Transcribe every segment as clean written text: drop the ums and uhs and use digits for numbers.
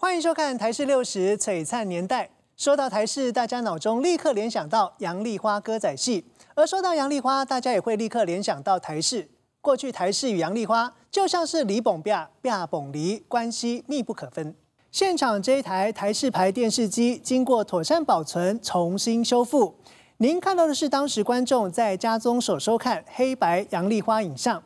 欢迎收看《台视60璀璨年代》。说到台视，大家脑中立刻联想到杨丽花歌仔戏；而说到杨丽花，大家也会立刻联想到台视。过去台视与杨丽花就像是梨蹦啪、啪蹦梨，关系密不可分。现场这一台台视牌电视机经过妥善保存，重新修复。您看到的是当时观众在家中所收看黑白杨丽花影像。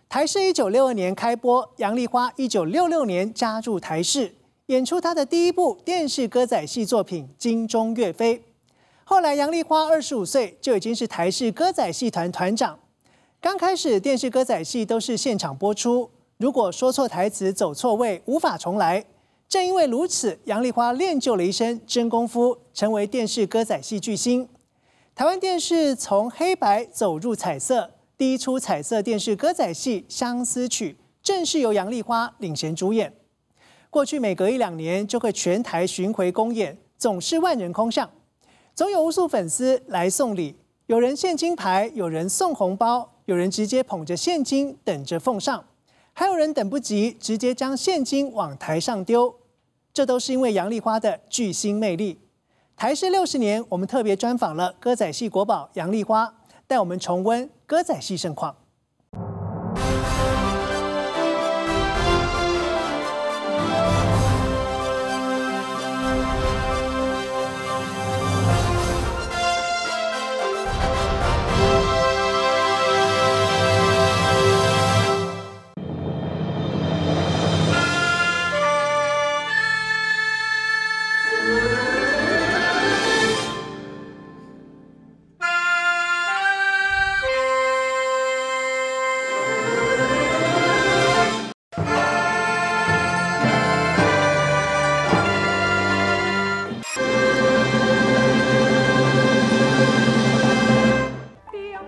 台视1962年开播，杨丽花1966年加入台视，演出她的第一部电视歌仔戏作品《金钟岳飞》。后来杨丽花25岁就已经是台视歌仔戏团团长。刚开始电视歌仔戏都是现场播出，如果说错台词、走错位，无法重来。正因为如此，杨丽花练就了一身真功夫，成为电视歌仔戏巨星。台湾电视从黑白走入彩色，第一出彩色电视歌仔戏《相思曲》正是由杨丽花领衔主演。过去每隔1-2年就会全台巡回公演，总是万人空巷，总有无数粉丝来送礼，有人献金牌，有人送红包，有人直接捧着现金等着奉上，还有人等不及，直接将现金往台上丢。这都是因为杨丽花的巨星魅力。台视60年，我们特别专访了歌仔戏国宝杨丽花，带我们重温歌仔戏盛况。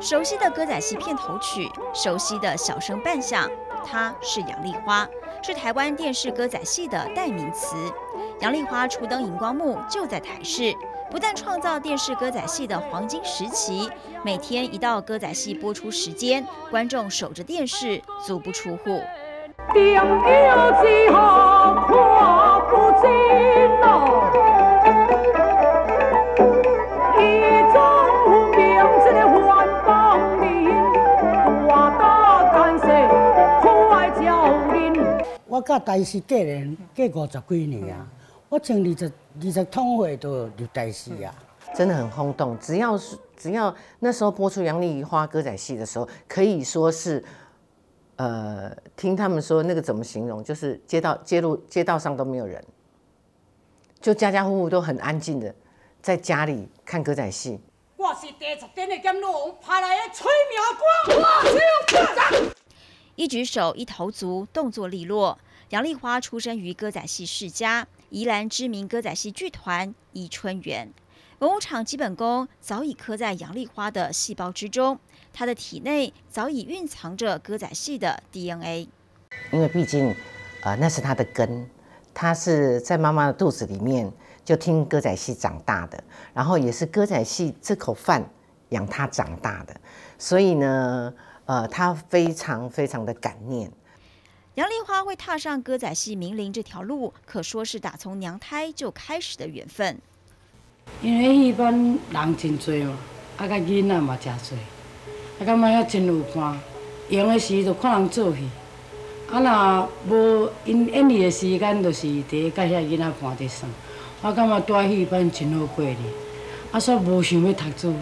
熟悉的歌仔戏片头曲，熟悉的小生扮相，她是杨丽花，是台湾电视歌仔戏的代名词。杨丽花初登荧光幕就在台视，不但创造电视歌仔戏的黄金时期，每天一到歌仔戏播出时间，观众守着电视，足不出户。我甲台视过年过50几年啊，我从20通岁就入台视啊，真的很轰动。只要那时候播出杨丽花歌仔戏的时候，可以说是，听他们说那个怎么形容，就是街道上都没有人，就家家户户都很安静的在家里看歌仔戏。我是第10点的监路派来的催命官，我就一举手一投足，动作利落。杨丽花出生于歌仔戏世家，宜兰知名歌仔戏剧团宜春园。文武场基本功早已刻在杨丽花的细胞之中，她的体内早已蕴藏着歌仔戏的 DNA。因为毕竟，那是她的根，她是在妈妈的肚子里面就听歌仔戏长大的，然后也是歌仔戏这口饭养她长大的，所以呢。他非常的感念。杨丽花会踏上歌仔戏名伶这条路，可说是打从娘胎就开始的缘分。因为戏班人真多嘛，甲囡仔嘛真多，感觉遐真有伴。闲的时就看人做戏，若无因演戏的时间，就是伫甲遐囡仔伴伫耍。我感觉住戏班真好过哩，煞无想要读书。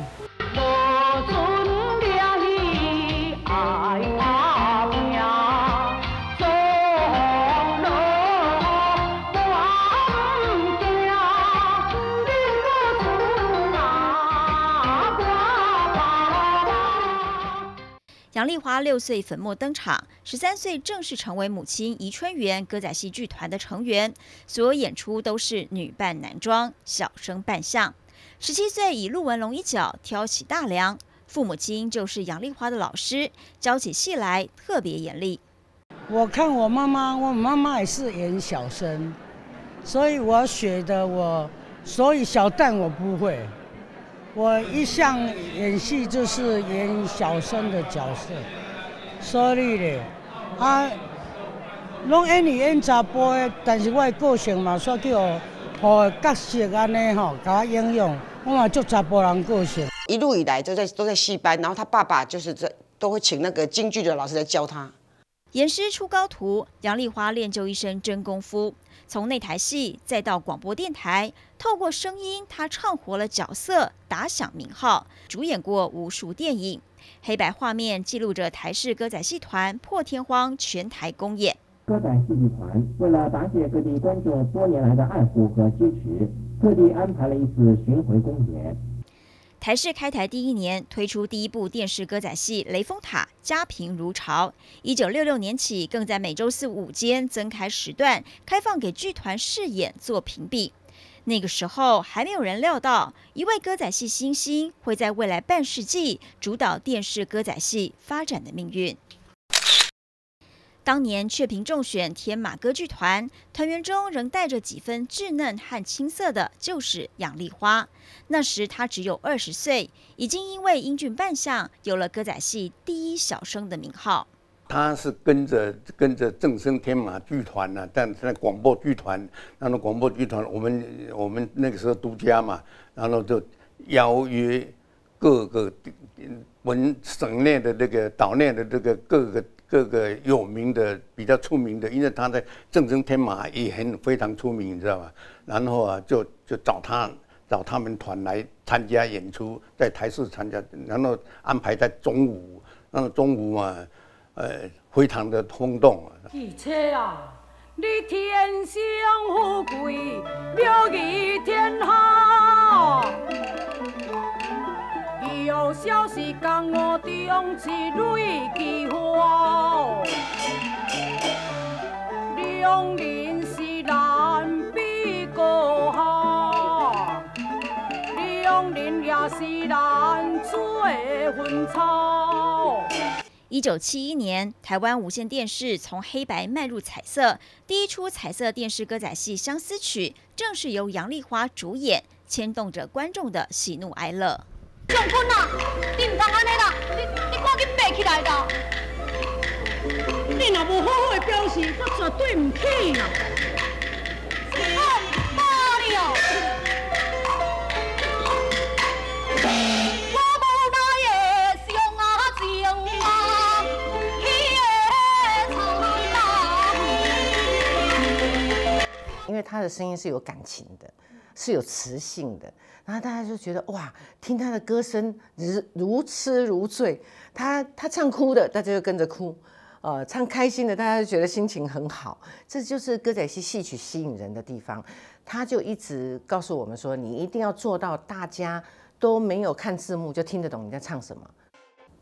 杨丽花6岁粉墨登场，13岁正式成为母亲宜春园歌仔戏剧团的成员，所有演出都是女扮男装，小生扮相。17岁以陆文龙一角挑起大梁，父母亲就是杨丽花的老师，教起戏来特别严厉。我看我妈妈也是演小生，所以我学的所以小旦我不会。我一向演戏就是演小生的角色，所以咧，拢演女演查甫的，但是我的个性嘛，煞叫互角色安尼吼，甲我应用，我嘛做查甫人个性。一路以来都在戏班，然后他爸爸就是都会请那个京剧的老师来教他。严师出高徒，杨丽花练就一身真功夫。从内台戏再到广播电台，透过声音，她唱活了角色，打响名号，主演过无数电影。黑白画面记录着台视歌仔戏团破天荒全台公演。歌仔戏剧团为了答谢各地观众多年来的爱护和支持，特地安排了一次巡回公演。台视开台第1年推出第一部电视歌仔戏《雷峰塔》，家贫如潮。1966年起，更在每周4、午间增开时段，开放给剧团试演做评比。那个时候还没有人料到，一位歌仔戏新星会在未来半世纪主导电视歌仔戏发展的命运。当年却凭中选天马歌剧团，团员中仍带着几分稚嫩和青涩的，就是杨丽花。那时她只有20岁，已经因为英俊扮相，有了歌仔戏第一小生的名号。他是跟着正声天马剧团呐，但是广播剧团，然后广播剧团我们那个时候独家嘛，然后就邀约各个省内的这个岛内的这个各个有名的比较出名的，因为他在正声天马也非常出名，你知道吧？然后啊就找他们团来参加演出，在台视参加，然后安排在中午，然后中午嘛。非常的轰动啊！汽车啊，你天上富贵，妙义天下。有小是江湖中是蕊奇花，良人是难比高下，良人也是难做婚草。1971年，台湾无线电视从黑白迈入彩色，第一出彩色电视歌仔戏《相思曲》正是由杨丽花主演，牵动着观众的喜怒哀乐。将军啊，你唔通安尼啦，你赶紧爬起来啦！你若无好好的表示，我绝对唔起啦！我骂你哦！因为他的声音是有感情的，是有磁性的，然后大家就觉得哇，听他的歌声如痴如醉。他唱哭的，大家就跟着哭；唱开心的，大家就觉得心情很好。这就是歌仔戏戏曲吸引人的地方。他就一直告诉我们说，你一定要做到大家都没有看字幕就听得懂你在唱什么。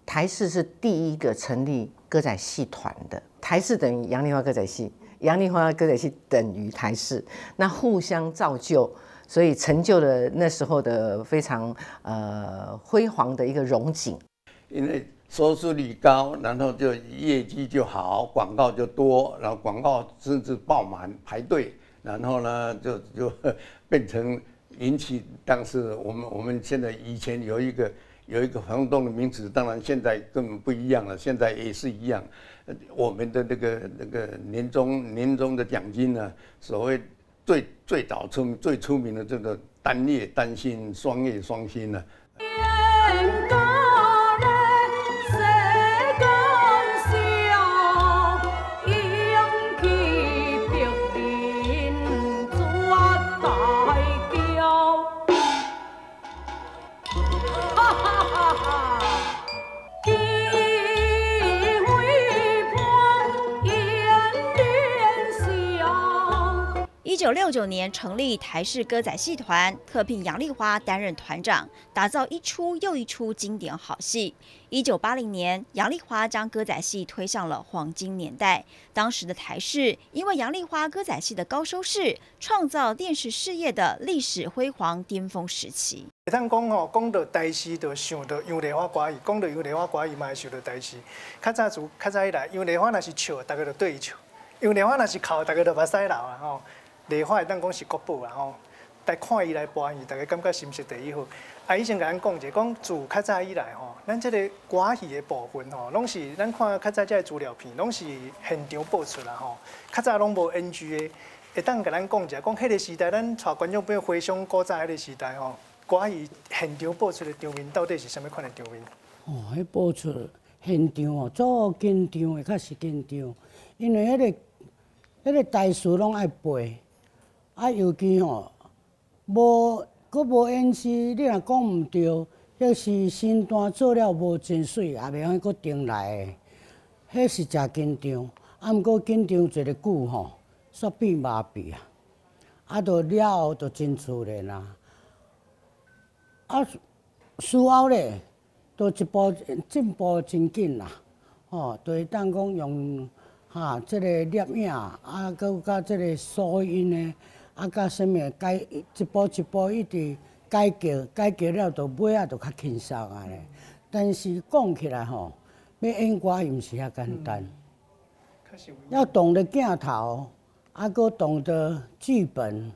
台视是第一个成立歌仔戏团的，台视等于杨丽花歌仔戏。杨丽花歌仔戏等于台视，那互相造就，所以成就了那时候的非常辉煌的一个荣景。因为收视率高，然后就业绩就好，广告就多，然后广告甚至爆满排队，然后呢就变成引起当时我们现在以前有一个活动的名词，当然现在根本不一样了，现在也是一样。我们的那个年终的奖金呢，所谓最早最出名的这个单叶单薪、双叶双薪呢。1969年成立台视歌仔戏团，特聘杨丽花担任团长，打造一出又一出经典好戏。1980年，杨丽花将歌仔戏推向了黄金年代。当时的台视因为杨丽花歌仔戏的高收视，创造电视事业的历史辉煌巅峰时期。咱讲吼，讲到台视，就想到杨丽花歌艺；讲到杨丽花歌艺，嘛会想到台视。较早以来，杨丽花若是笑，大家就对伊笑；杨丽花若是哭，大家就目屎流啊吼。丽花会当讲是国宝啊吼，来看伊来播伊，大家感觉心情第一好。啊，以前甲咱讲者，讲自较早以来吼，咱这个歌戏的部分吼，拢是咱看较早这资料片，拢是现场播出啦吼。较早拢无 NG 的，会当甲咱讲者，讲迄个时代，咱带观众朋友回想古早迄个时代吼，歌戏现场播出的场面到底是啥物款的场面？哦，迄播出现场哦，足紧张的，较是紧张，因为迄个台词拢爱背，啊，尤其吼佫无演示，你若讲毋对，迄是身段做了无真水，也袂晓佫重来的，迄是真紧张。啊，毋过紧张一个久吼，煞变麻痹啊，啊，到了后就真自然啊。啊，事后咧，都一步进步真紧啦，吼，就会当讲用即个摄影啊，佮甲即个收音的，啊，甲啥物一步一步一直改革了，到尾仔就较轻松啊咧。但是讲起来吼，要演歌毋是遐简单，要懂得镜头，啊，佮懂得剧本，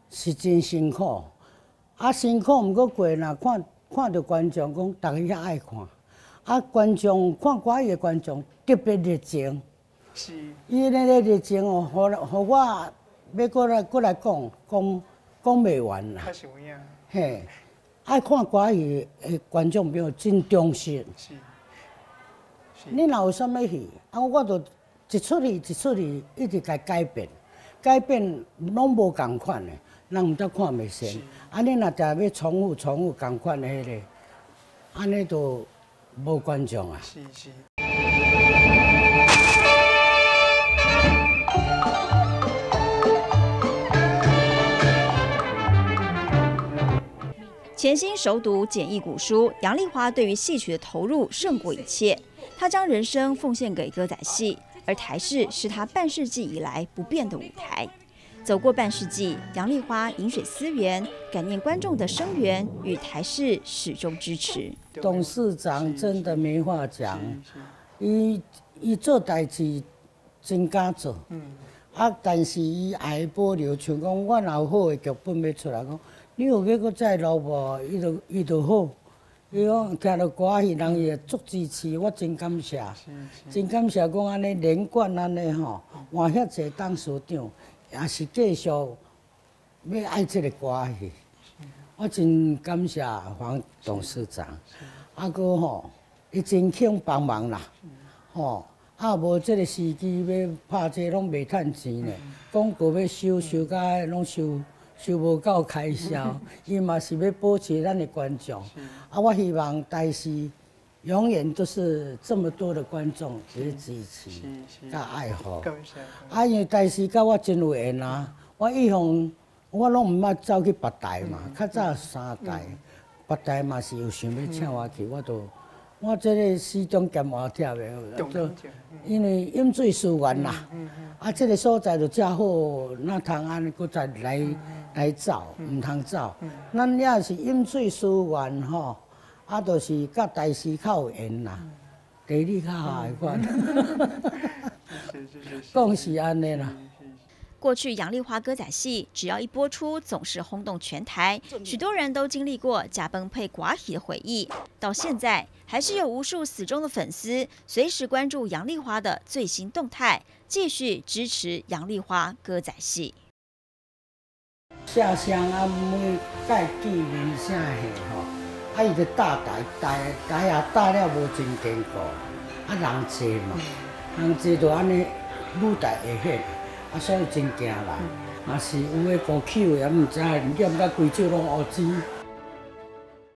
是真辛苦。啊，辛苦毋过过若看到观众讲，大家遐爱看，啊，观众看歌戏的观众特别热情。是，伊那个热情哦，互我要过来讲袂完啦。较是有影。嘿，爱看歌戏的观众朋友真忠实。是。你若有啥物戏，啊，我就一出戏一直改变拢无共款的，人毋得看袂成。啊，你若定要重复共款的迄个，安尼就无观众啊。是。潜心熟读简易古书，杨丽花对于戏曲的投入胜过一切。她将人生奉献给歌仔戏，而台视是她半世纪以来不变的舞台。走过半世纪，杨丽花饮水思源，感念观众的声援与台视始终支持。董事长真的没话讲，伊做代志真敢做，但是伊爱保留，像讲我若有好的剧本要出来讲。你有要搁再录无？伊就好。伊讲听到歌戏，人伊会足支持，我真感谢，真感谢讲安尼连贯安尼吼，换遐济董事长，也是继续要爱这个歌戏。我真感谢黄董事长，啊搁吼，伊真肯帮忙啦，吼。啊，无这个时机要拍这拢袂趁钱咧，广告要收甲拢收无够开销，伊嘛是要保持咱的观众。啊，我希望台视永远都是这么多的观众去支持、甲爱护。啊，因为台视甲我真有缘啊，我以后我拢毋捌走去别台嘛，较早3台，别台嘛是有想要请我去，我这个始终兼话跳的，因为饮水思源啦，啊，这个所在就正好，那通安尼搁再来走，唔通走。咱也是饮水思源吼，啊，就是甲台视较有缘啦，地理较好的款。讲是安尼啦。过去杨丽花歌仔戏只要一播出，总是轰动全台，许多人都经历过驾崩配寡戏的回忆。到现在，还是有无数死忠的粉丝随时关注杨丽花的最新动态，继续支持杨丽花歌仔戏。下乡啊，每届见面啥戏吼，啊伊就搭台也搭了无真坚固，啊人济嘛，人济就安尼舞台会显。啊，所以真惊啦！若是有诶孤口，也毋知念甲规手拢乌青。